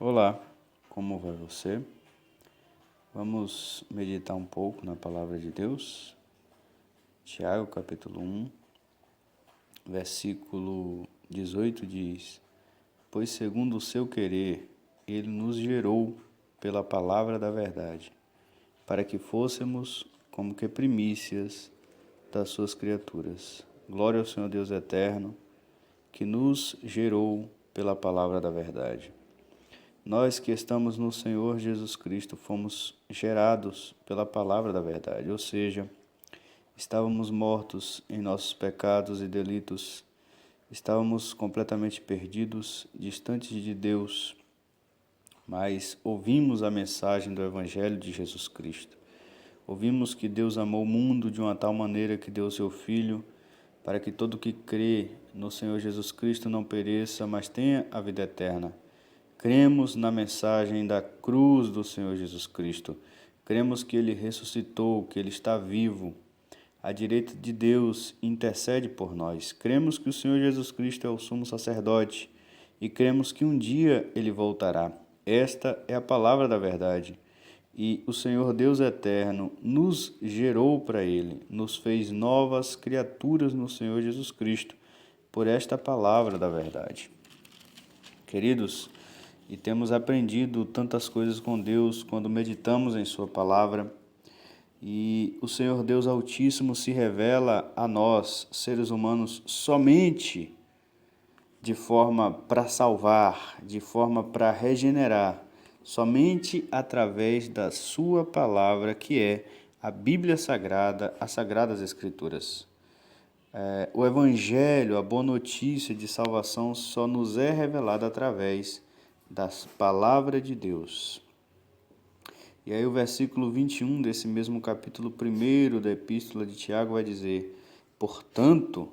Olá, como vai você? Vamos meditar um pouco na palavra de Deus. Tiago, capítulo 1, versículo 18 diz: Pois segundo o seu querer, ele nos gerou pela palavra da verdade, para que fôssemos como que primícias das suas criaturas. Glória ao Senhor Deus eterno, que nos gerou pela palavra da verdade. Nós que estamos no Senhor Jesus Cristo fomos gerados pela palavra da verdade, ou seja, estávamos mortos em nossos pecados e delitos, estávamos completamente perdidos, distantes de Deus, mas ouvimos a mensagem do Evangelho de Jesus Cristo. Ouvimos que Deus amou o mundo de uma tal maneira que deu seu Filho, para que todo que crê no Senhor Jesus Cristo não pereça, mas tenha a vida eterna. Cremos na mensagem da cruz do Senhor Jesus Cristo. Cremos que Ele ressuscitou, que Ele está vivo. À direita de Deus intercede por nós. Cremos que o Senhor Jesus Cristo é o sumo sacerdote e cremos que um dia Ele voltará. Esta é a palavra da verdade. E o Senhor Deus eterno nos gerou para Ele, nos fez novas criaturas no Senhor Jesus Cristo, por esta palavra da verdade. Queridos, e temos aprendido tantas coisas com Deus quando meditamos em Sua palavra. E o Senhor Deus Altíssimo se revela a nós, seres humanos, somente de forma para salvar, de forma para regenerar, somente através da Sua palavra, que é a Bíblia Sagrada, as Sagradas Escrituras. O Evangelho, a boa notícia de salvação, só nos é revelada através da palavra de Deus. E aí o versículo 21 desse mesmo capítulo 1 da Epístola de Tiago vai dizer: Portanto,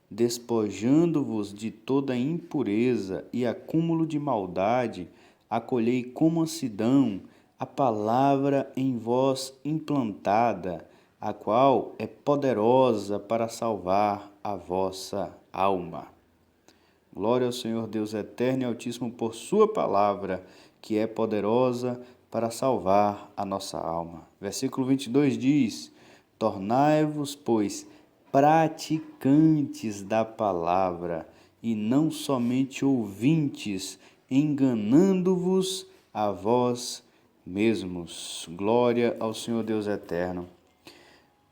despojando-vos de toda impureza e acúmulo de maldade, acolhei com mansidão a palavra em vós implantada, a qual é poderosa para salvar a vossa alma. Glória ao Senhor Deus eterno e altíssimo por sua palavra, que é poderosa para salvar a nossa alma. Versículo 22 diz: Tornai-vos, pois, praticantes da palavra, e não somente ouvintes, enganando-vos a vós mesmos. Glória ao Senhor Deus eterno.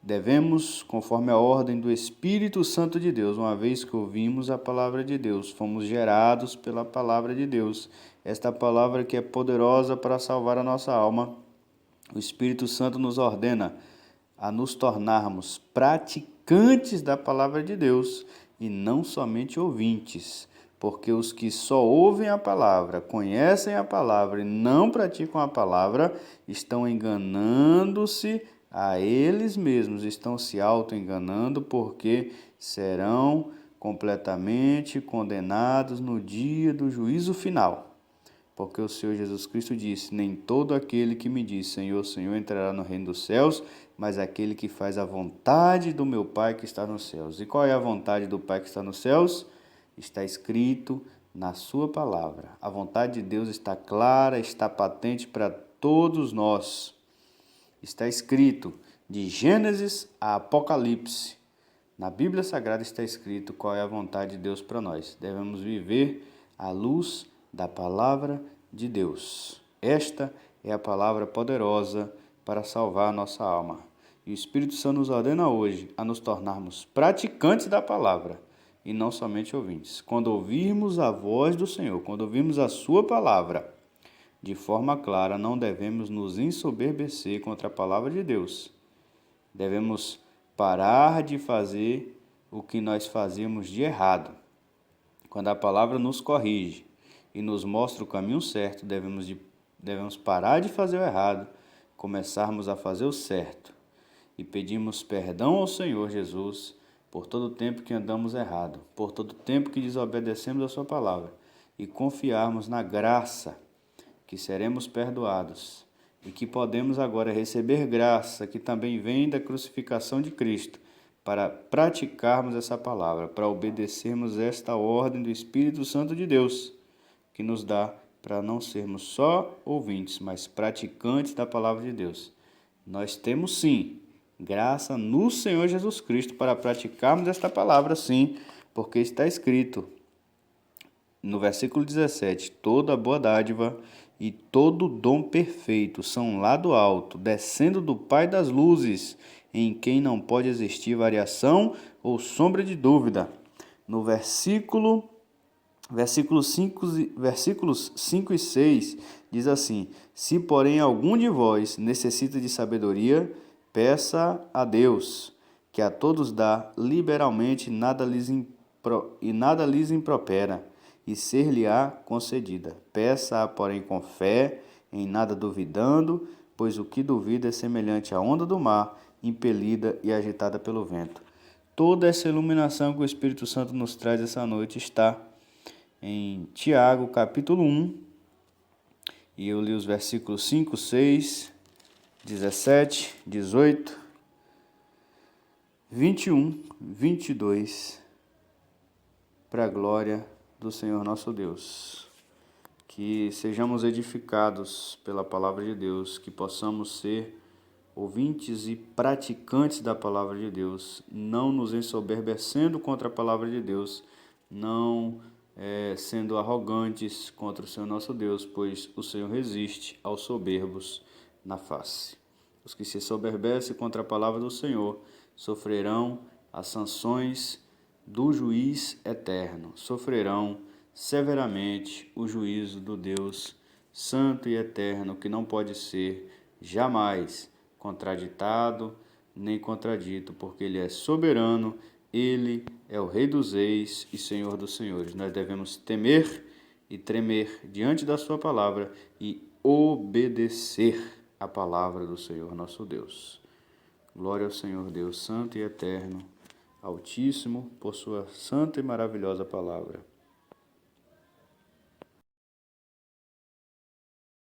Devemos, conforme a ordem do Espírito Santo de Deus, uma vez que ouvimos a palavra de Deus, fomos gerados pela palavra de Deus, esta palavra que é poderosa para salvar a nossa alma, o Espírito Santo nos ordena a nos tornarmos praticantes da palavra de Deus e não somente ouvintes, porque os que só ouvem a palavra, conhecem a palavra e não praticam a palavra, estão enganando-se a eles mesmos, estão se auto-enganando, porque serão completamente condenados no dia do juízo final. Porque o Senhor Jesus Cristo disse: Nem todo aquele que me diz Senhor, Senhor entrará no reino dos céus, mas aquele que faz a vontade do meu Pai que está nos céus. E qual é a vontade do Pai que está nos céus? Está escrito na sua palavra. A vontade de Deus está clara, está patente para todos nós. Está escrito de Gênesis a Apocalipse. Na Bíblia Sagrada está escrito qual é a vontade de Deus para nós. Devemos viver à luz da palavra de Deus. Esta é a palavra poderosa para salvar a nossa alma. E o Espírito Santo nos ordena hoje a nos tornarmos praticantes da palavra e não somente ouvintes. Quando ouvirmos a voz do Senhor, quando ouvirmos a sua palavra, de forma clara, não devemos nos ensoberbecer contra a palavra de Deus. Devemos parar de fazer o que nós fazemos de errado. Quando a palavra nos corrige e nos mostra o caminho certo, devemos parar de fazer o errado, começarmos a fazer o certo. E pedimos perdão ao Senhor Jesus por todo o tempo que andamos errado, por todo o tempo que desobedecemos a sua palavra, e confiarmos na graça que seremos perdoados e que podemos agora receber graça que também vem da crucificação de Cristo, para praticarmos essa palavra, para obedecermos esta ordem do Espírito Santo de Deus, que nos dá para não sermos só ouvintes, mas praticantes da palavra de Deus. Nós temos sim graça no Senhor Jesus Cristo para praticarmos esta palavra, sim, porque está escrito no versículo 17: toda boa dádiva e todo dom perfeito são lá do alto, descendo do Pai das luzes, em quem não pode existir variação ou sombra de dúvida. No versículos 5 e 6 diz assim: se porém algum de vós necessita de sabedoria, peça a Deus, que a todos dá liberalmente e nada lhes impropera, e ser-lhe-á concedida. Peça-a, porém, com fé, em nada duvidando, pois o que duvida é semelhante à onda do mar, impelida e agitada pelo vento. Toda essa iluminação que o Espírito Santo nos traz essa noite está em Tiago, capítulo 1, e eu li os versículos 5, 6, 17, 18, 21, 22, para a glória do Senhor nosso Deus. Que sejamos edificados pela palavra de Deus, que possamos ser ouvintes e praticantes da palavra de Deus, não nos ensoberbecendo contra a palavra de Deus, não sendo arrogantes contra o Senhor nosso Deus, pois o Senhor resiste aos soberbos na face. Os que se soberbecem contra a palavra do Senhor sofrerão as sanções do juiz eterno, sofrerão severamente o juízo do Deus santo e eterno, que não pode ser jamais contraditado nem contradito, porque Ele é soberano, Ele é o Rei dos Reis e Senhor dos Senhores. Nós devemos temer e tremer diante da Sua palavra e obedecer a palavra do Senhor nosso Deus. Glória ao Senhor Deus Santo e Eterno, Altíssimo, por Sua santa e maravilhosa palavra.